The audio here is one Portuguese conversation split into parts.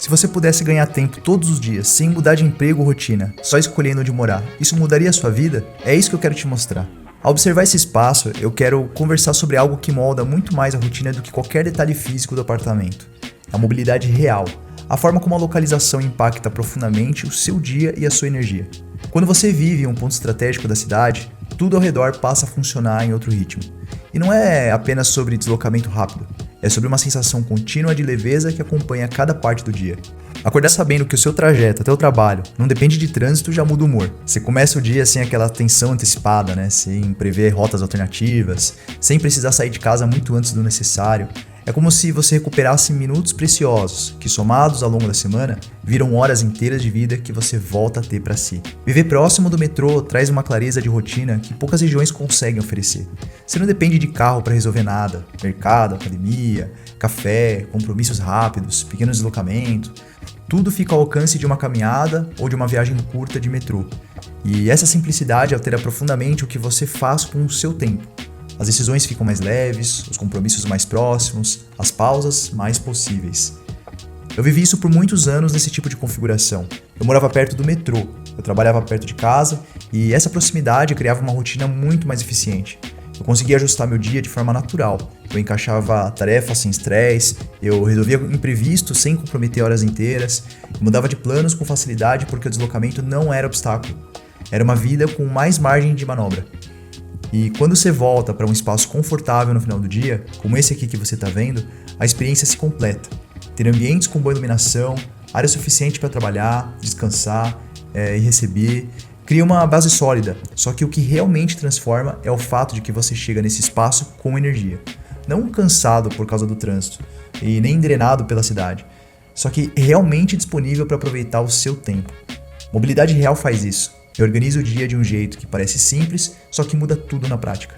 Se você pudesse ganhar tempo todos os dias, sem mudar de emprego ou rotina, só escolhendo onde morar, isso mudaria a sua vida? É isso que eu quero te mostrar. Ao observar esse espaço, eu quero conversar sobre algo que molda muito mais a rotina do que qualquer detalhe físico do apartamento. A mobilidade real, a forma como a localização impacta profundamente o seu dia e a sua energia. Quando você vive em um ponto estratégico da cidade, tudo ao redor passa a funcionar em outro ritmo. E não é apenas sobre deslocamento rápido, é sobre uma sensação contínua de leveza que acompanha cada parte do dia. Acordar sabendo que o seu trajeto até o trabalho não depende de trânsito já muda o humor. Você começa o dia sem aquela tensão antecipada, sem prever rotas alternativas, sem precisar sair de casa muito antes do necessário. É como se você recuperasse minutos preciosos, que somados ao longo da semana, viram horas inteiras de vida que você volta a ter para si. Viver próximo do metrô traz uma clareza de rotina que poucas regiões conseguem oferecer. Você não depende de carro para resolver nada. Mercado, academia, café, compromissos rápidos, pequenos deslocamentos. Tudo fica ao alcance de uma caminhada ou de uma viagem curta de metrô. E essa simplicidade altera profundamente o que você faz com o seu tempo. As decisões ficam mais leves, os compromissos mais próximos, as pausas mais possíveis. Eu vivi isso por muitos anos nesse tipo de configuração. Eu morava perto do metrô, eu trabalhava perto de casa e essa proximidade criava uma rotina muito mais eficiente. Eu conseguia ajustar meu dia de forma natural. Eu encaixava tarefas sem estresse, eu resolvia imprevistos sem comprometer horas inteiras, eu mudava de planos com facilidade porque o deslocamento não era obstáculo. Era uma vida com mais margem de manobra. E quando você volta para um espaço confortável no final do dia, como esse aqui que você está vendo, a experiência se completa. Ter ambientes com boa iluminação, área suficiente para trabalhar, descansar e receber, cria uma base sólida. Só que o que realmente transforma é o fato de que você chega nesse espaço com energia. Não cansado por causa do trânsito e nem drenado pela cidade, só que realmente disponível para aproveitar o seu tempo. Mobilidade real faz isso. Organiza o dia de um jeito que parece simples, só que muda tudo na prática.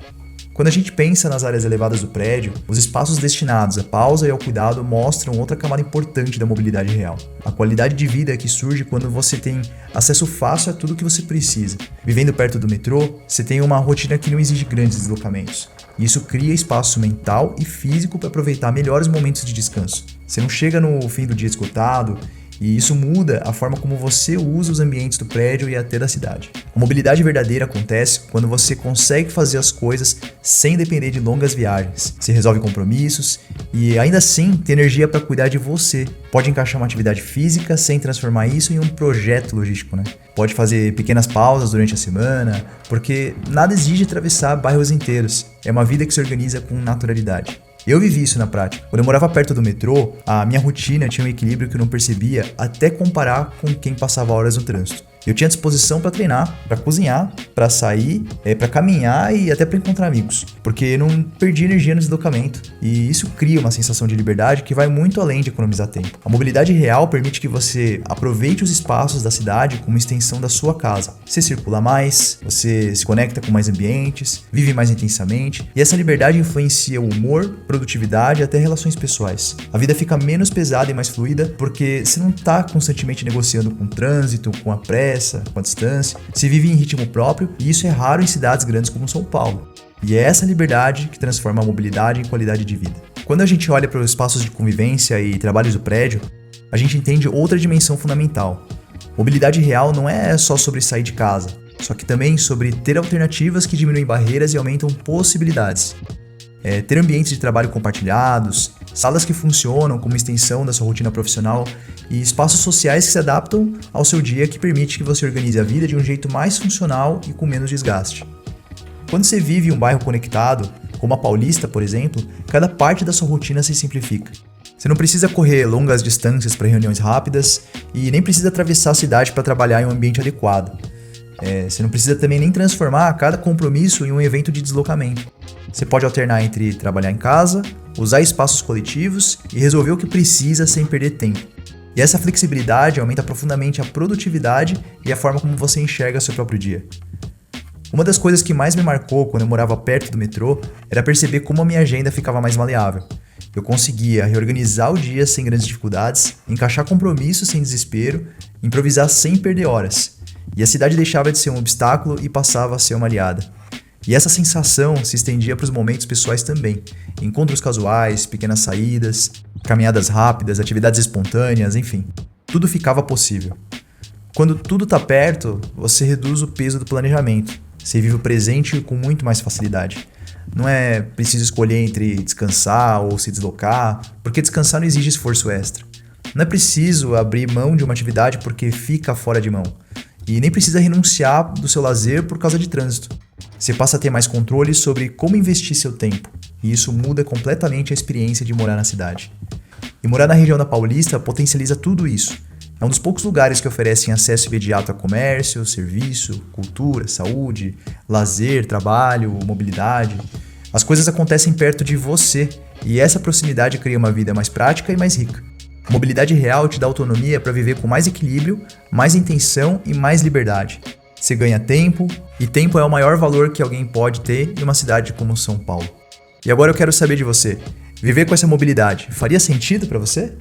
Quando a gente pensa nas áreas elevadas do prédio, os espaços destinados à pausa e ao cuidado mostram outra camada importante da mobilidade real. A qualidade de vida que surge quando você tem acesso fácil a tudo que você precisa. Vivendo perto do metrô, você tem uma rotina que não exige grandes deslocamentos. E isso cria espaço mental e físico para aproveitar melhores momentos de descanso. Você não chega no fim do dia esgotado, e isso muda a forma como você usa os ambientes do prédio e até da cidade. A mobilidade verdadeira acontece quando você consegue fazer as coisas sem depender de longas viagens. Você resolve compromissos e ainda assim tem energia para cuidar de você. Pode encaixar uma atividade física sem transformar isso em um projeto logístico, Pode fazer pequenas pausas durante a semana, porque nada exige atravessar bairros inteiros. É uma vida que se organiza com naturalidade. Eu vivi isso na prática. Quando eu morava perto do metrô, a minha rotina tinha um equilíbrio que eu não percebia até comparar com quem passava horas no trânsito. Eu tinha disposição para treinar, para cozinhar, para sair, para caminhar e até para encontrar amigos, porque eu não perdi energia no deslocamento. E isso cria uma sensação de liberdade que vai muito além de economizar tempo. A mobilidade real permite que você aproveite os espaços da cidade como extensão da sua casa. Você circula mais, você se conecta com mais ambientes, vive mais intensamente, e essa liberdade influencia o humor, produtividade e até relações pessoais. A vida fica menos pesada e mais fluida porque você não está constantemente negociando com o trânsito, com a pressa, com a distância. Se vive em ritmo próprio e isso é raro em cidades grandes como São Paulo. E é essa liberdade que transforma a mobilidade em qualidade de vida. Quando a gente olha para os espaços de convivência e trabalhos do prédio, a gente entende outra dimensão fundamental. Mobilidade real não é só sobre sair de casa, só que também sobre ter alternativas que diminuem barreiras e aumentam possibilidades. Ter ambientes de trabalho compartilhados, salas que funcionam como extensão da sua rotina profissional e espaços sociais que se adaptam ao seu dia que permite que você organize a vida de um jeito mais funcional e com menos desgaste. Quando você vive em um bairro conectado, como a Paulista, por exemplo, cada parte da sua rotina se simplifica. Você não precisa correr longas distâncias para reuniões rápidas e nem precisa atravessar a cidade para trabalhar em um ambiente adequado. Você não precisa também nem transformar cada compromisso em um evento de deslocamento. Você pode alternar entre trabalhar em casa, usar espaços coletivos e resolver o que precisa sem perder tempo. E essa flexibilidade aumenta profundamente a produtividade e a forma como você enxerga seu próprio dia. Uma das coisas que mais me marcou quando eu morava perto do metrô era perceber como a minha agenda ficava mais maleável. Eu conseguia reorganizar o dia sem grandes dificuldades, encaixar compromissos sem desespero, improvisar sem perder horas. E a cidade deixava de ser um obstáculo e passava a ser uma aliada. E essa sensação se estendia para os momentos pessoais também. Encontros casuais, pequenas saídas, caminhadas rápidas, atividades espontâneas, enfim. Tudo ficava possível. Quando tudo está perto, você reduz o peso do planejamento. Você vive o presente com muito mais facilidade. Não é preciso escolher entre descansar ou se deslocar, porque descansar não exige esforço extra. Não é preciso abrir mão de uma atividade porque fica fora de mão. E nem precisa renunciar do seu lazer por causa de trânsito. Você passa a ter mais controle sobre como investir seu tempo. E isso muda completamente a experiência de morar na cidade. E morar na região da Paulista potencializa tudo isso. É um dos poucos lugares que oferecem acesso imediato a comércio, serviço, cultura, saúde, lazer, trabalho, mobilidade. As coisas acontecem perto de você e essa proximidade cria uma vida mais prática e mais rica. A mobilidade real te dá autonomia para viver com mais equilíbrio, mais intenção e mais liberdade. Você ganha tempo, e tempo é o maior valor que alguém pode ter em uma cidade como São Paulo. E agora eu quero saber de você. Viver com essa mobilidade faria sentido para você?